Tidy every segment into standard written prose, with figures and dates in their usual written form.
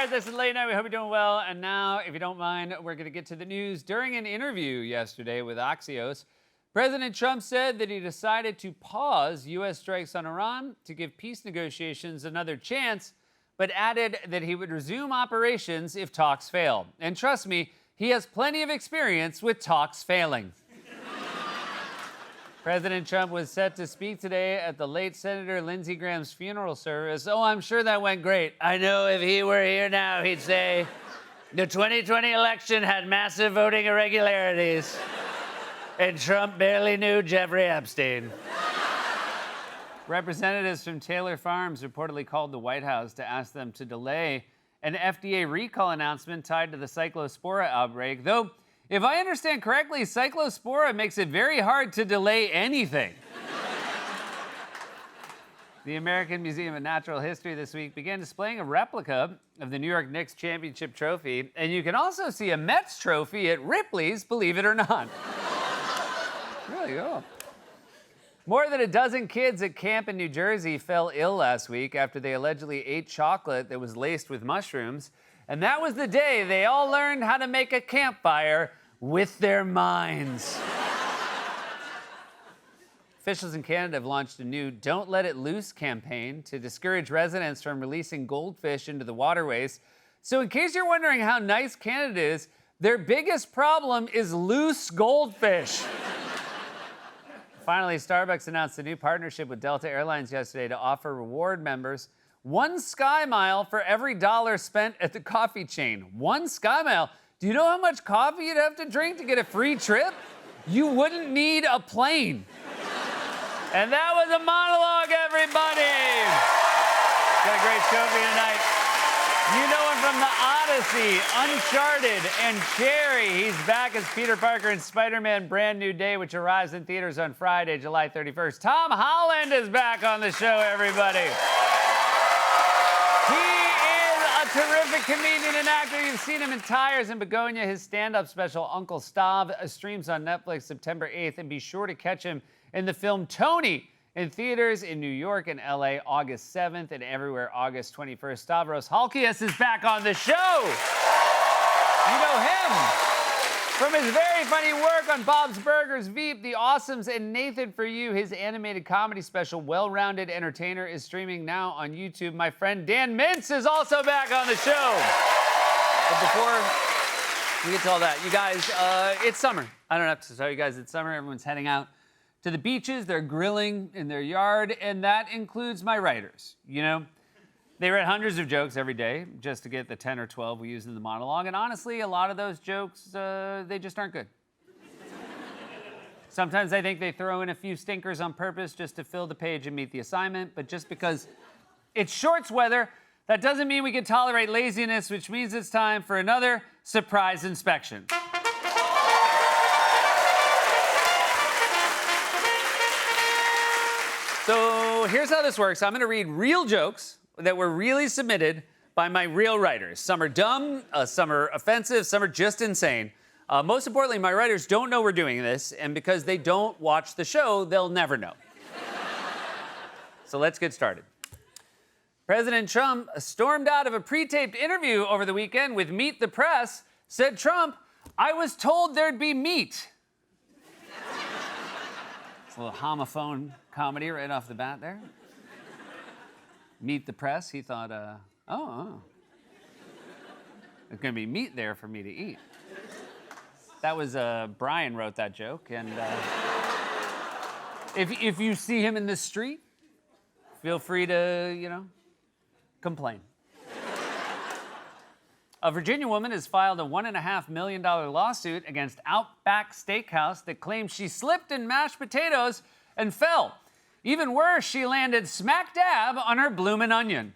right, this is Late Night. We hope you're doing well. And now, if you don't mind, we're going to get to the news. During an interview yesterday with Axios, President Trump said that he decided to pause U.S. strikes on Iran to give peace negotiations another chance, but added that he would resume operations if talks fail. And trust me, he has plenty of experience with talks failing. President Trump was set to speak today at the late Senator Lindsey Graham's funeral service. Oh, I'm sure that went great. I know if he were here now, he'd say, the 2020 election had massive voting irregularities, and Trump barely knew Jeffrey Epstein. Representatives from Taylor Farms reportedly called the White House to ask them to delay an FDA recall announcement tied to the Cyclospora outbreak, though if I understand correctly, Cyclospora makes it very hard to delay anything. The American Museum of Natural History this week began displaying a replica of the New York Knicks championship trophy, and you can also see a Mets trophy at Ripley's, believe it or not. Really cool. More than a dozen kids at camp in New Jersey fell ill last week after they allegedly ate chocolate that was laced with mushrooms. And that was the day they all learned how to make a campfire with their minds. Officials in Canada have launched a new Don't Let It Loose campaign to discourage residents from releasing goldfish into the waterways. So in case you're wondering how nice Canada is, their biggest problem is loose goldfish. Finally, Starbucks announced a new partnership with Delta Airlines yesterday to offer reward members 1 Sky Mile for every $1 spent at the coffee chain. 1 Sky Mile. Do you know how much coffee you'd have to drink to get a free trip? You wouldn't need a plane. And that was a monologue, everybody. Got a great show for you tonight. You know him from The Odyssey, Uncharted, and Cherry. He's back as Peter Parker in Spider-Man Brand New Day, which arrives in theaters on Friday, July 31st. Tom Holland is back on the show, everybody. He is a terrific comedian and actor. You've seen him in Tires and Begonia. His stand-up special, Uncle Stav, streams on Netflix September 8th. And be sure to catch him in the film Tony in theaters in New York and LA August 7th and everywhere August 21st. Stavros Halkias is back on the show. You know him from his very funny work on Bob's Burgers, Veep, The Awesomes, and Nathan For You. His animated comedy special, Well-Rounded Entertainer, is streaming now on YouTube. My friend Dan Mintz is also back on the show. But before we get to all that, you guys, it's summer. I don't have to tell you guys it's summer. Everyone's heading out to the beaches. They're grilling in their yard, and that includes my writers. You know, they write hundreds of jokes every day just to get the 10 or 12 we use in the monologue. And honestly, a lot of those jokes, they just aren't good. Sometimes I think they throw in a few stinkers on purpose just to fill the page and meet the assignment. But just because it's shorts weather, that doesn't mean we can tolerate laziness, which means it's time for another surprise inspection. So here's how this works. I'm going to read real jokes that were really submitted by my real writers. Some are dumb, some are offensive, some are just insane. Most importantly, my writers don't know we're doing this, and because they don't watch the show, they'll never know. So let's get started. President Trump stormed out of a pre-taped interview over the weekend with Meet the Press. Said Trump, "I was told there'd be meat." It's a little homophone comedy right off the bat there. Meet the Press, he thought, there's gonna be meat there for me to eat. That was, Brian wrote that joke, and if you see him in the street, feel free to, complain. A Virginia woman has filed a $1.5 million lawsuit against Outback Steakhouse that claims she slipped in mashed potatoes and fell. Even worse, she landed smack dab on her bloomin' onion.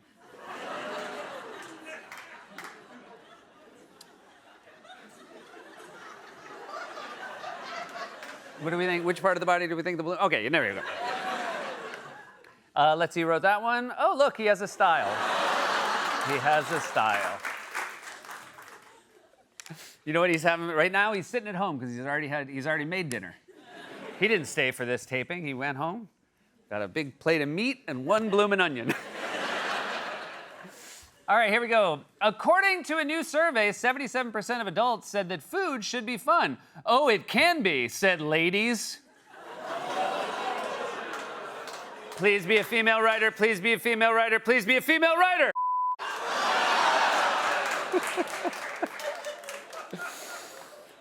What do we think? Which part of the body do we think the balloon? Okay, there you go. Let's see who wrote that one. Oh, look, he has a style. He has a style. You know what he's having right now? He's sitting at home because he's already made dinner. He didn't stay for this taping. He went home, got a big plate of meat and one bloomin' onion. All right, here we go. According to a new survey, 77% of adults said that food should be fun. Oh, it can be, said ladies. Please be a female writer, please be a female writer, please be a female writer.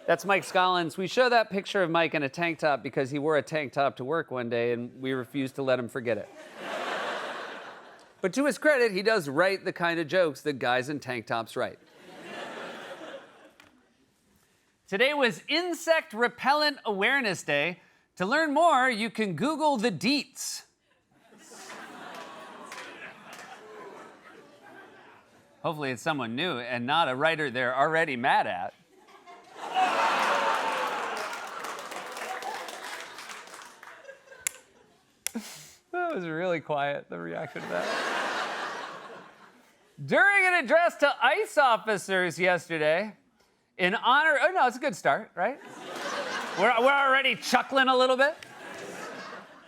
That's Mike Scollins. We show that picture of Mike in a tank top because he wore a tank top to work one day and we refused to let him forget it. But to his credit, he does write the kind of jokes that guys in tank tops write. Today was Insect Repellent Awareness Day. To learn more, you can Google the deets. Hopefully it's someone new and not a writer they're already mad at. That was really quiet, the reaction to that. During an address to ICE officers yesterday, in honor, oh no, it's a good start, right? We're already chuckling a little bit.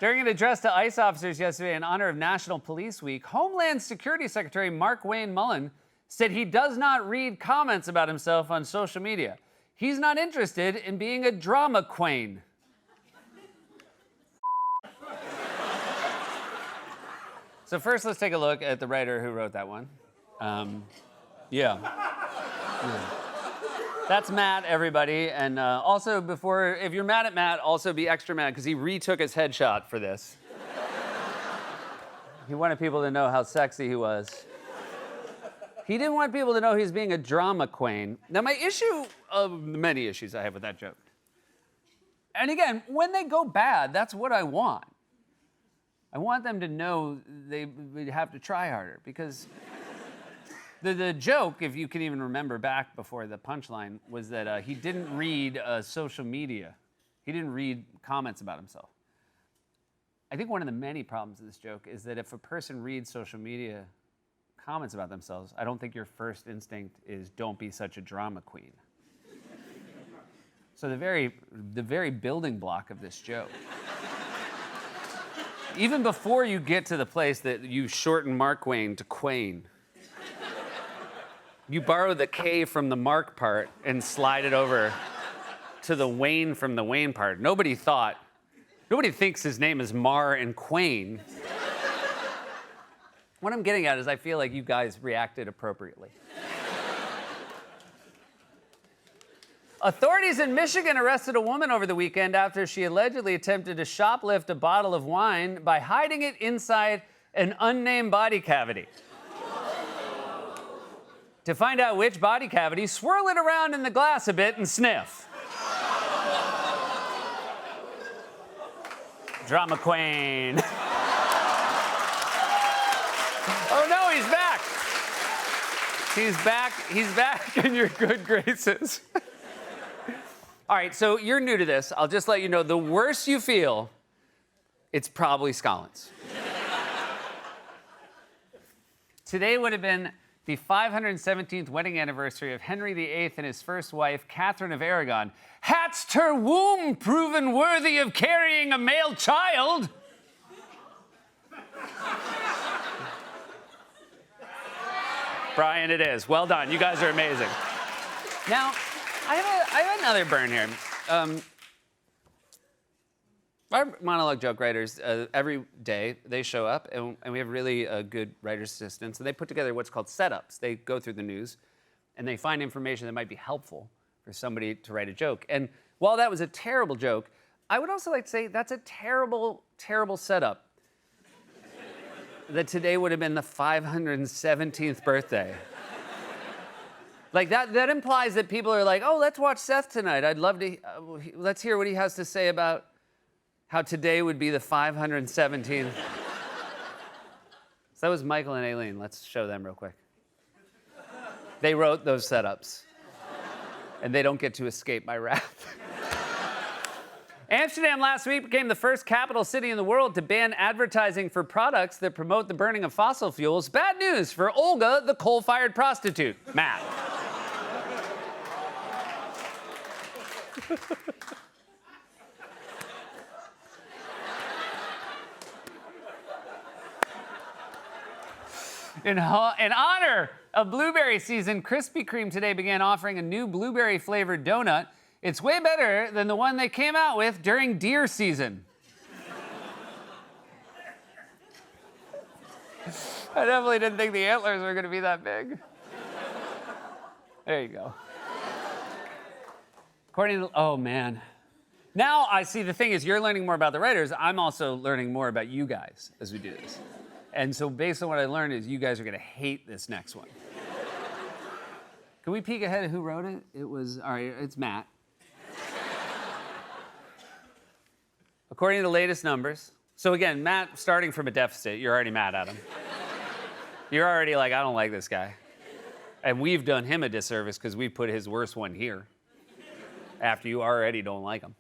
During an address to ICE officers yesterday in honor of National Police Week, Homeland Security Secretary Markwayne Mullin said he does not read comments about himself on social media. He's not interested in being a drama queen. So first, let's take a look at the writer who wrote that one. Yeah. That's Matt, everybody. And also, if you're mad at Matt, also be extra mad, because he retook his headshot for this. He wanted people to know how sexy he was. He didn't want people to know he was being a drama queen. Now, my issue, of the many issues I have with that joke, and again, when they go bad, that's what I want. I want them to know they would have to try harder, because the joke, if you can even remember back before the punchline, was that he didn't read social media. He didn't read comments about himself. I think one of the many problems of this joke is that if a person reads social media comments about themselves, I don't think your first instinct is don't be such a drama queen. So the very building block of this joke, even before you get to the place that you shorten Markwayne to Quain, you borrow the K from the Mark part and slide it over to the Wayne from the Wayne part. Nobody thinks his name is Mar and Quain. What I'm getting at is I feel like you guys reacted appropriately. Authorities in Michigan arrested a woman over the weekend after she allegedly attempted to shoplift a bottle of wine by hiding it inside an unnamed body cavity. To find out which body cavity, swirl it around in the glass a bit and sniff. Drama queen. Oh no, he's back. He's back in your good graces. All right, so you're new to this. I'll just let you know, the worse you feel, it's probably Scollins. Today would have been the 517th wedding anniversary of Henry VIII and his first wife, Catherine of Aragon. Hadst her womb proven worthy of carrying a male child? Brian, it is. Well done. You guys are amazing. Now, I have another burn here. Our monologue joke writers, every day, they show up, and we have really good writer's assistants, and they put together what's called setups. They go through the news, and they find information that might be helpful for somebody to write a joke. And while that was a terrible joke, I would also like to say that's a terrible, terrible setup. That today would have been the 517th birthday. Like, that implies that people are like, oh, let's watch Seth tonight. I'd love to, let's hear what he has to say about how today would be the 517th. So that was Michael and Aileen. Let's show them real quick. They wrote those setups, and they don't get to escape my wrath. Amsterdam last week became the first capital city in the world to ban advertising for products that promote the burning of fossil fuels. Bad news for Olga, the coal-fired prostitute. Matt. In honor of blueberry season, Krispy Kreme today began offering a new blueberry-flavored donut. It's way better than the one they came out with during deer season. I definitely didn't think the antlers were going to be that big. There you go. According to, oh man. Now I see, the thing is, you're learning more about the writers. I'm also learning more about you guys as we do this. And so based on what I learned is you guys are gonna hate this next one. Can we peek ahead at who wrote it? It was, all right, it's Matt. According to the latest numbers, so again, Matt, starting from a deficit, you're already mad at him. You're already like, I don't like this guy. And we've done him a disservice because we put his worst one here after you already don't like him.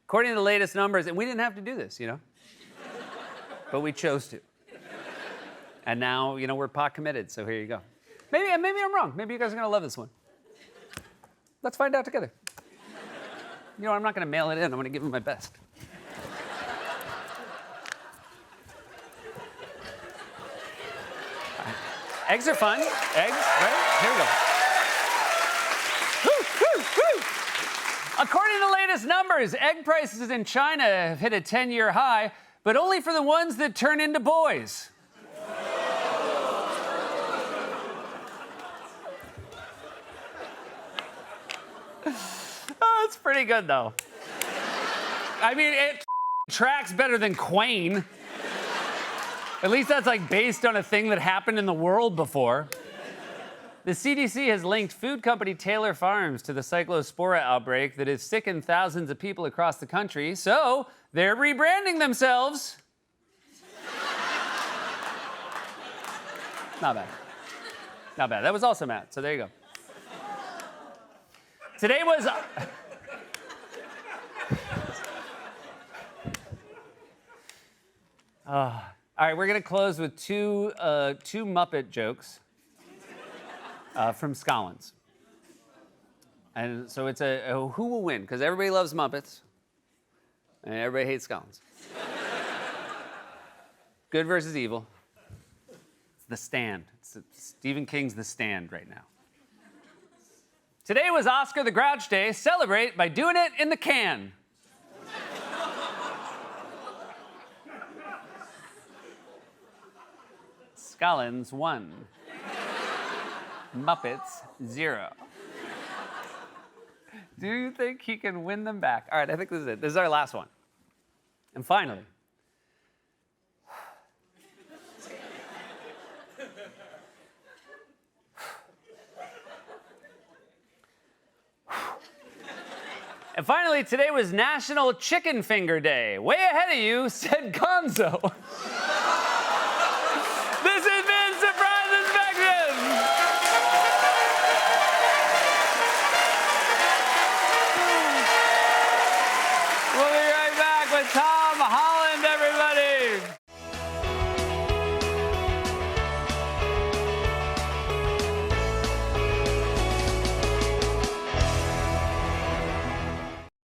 According to the latest numbers, and we didn't have to do this, you know, but we chose to. And now, you know, we're pot committed, so here you go. Maybe I'm wrong. Maybe you guys are gonna love this one. Let's find out together. You know, I'm not gonna mail it in. I'm gonna give him my best. Eggs are fun. Eggs, right? Here we go. Woo, woo, woo. According to the latest numbers, egg prices in China have hit a 10-year high, but only for the ones that turn into boys. Oh, it's pretty good, though. I mean, it tracks better than Quain. At least that's like based on a thing that happened in the world before. The CDC has linked food company Taylor Farms to the Cyclospora outbreak that has sickened thousands of people across the country, so they're rebranding themselves. Not bad. Not bad. That was also Matt, so there you go. Today was... All right, we're gonna close with two Muppet jokes from Scollins. And so it's a who will win, because everybody loves Muppets and everybody hates Scollins. Good versus evil. It's The Stand. Stephen King's The Stand right now. Today was Oscar the Grouch Day. Celebrate by doing it in the can. Scollins 1. Muppets 0. Do you think he can win them back? All right, I think this is it. This is our last one. And finally, today was National Chicken Finger Day. Way ahead of you, said Gonzo.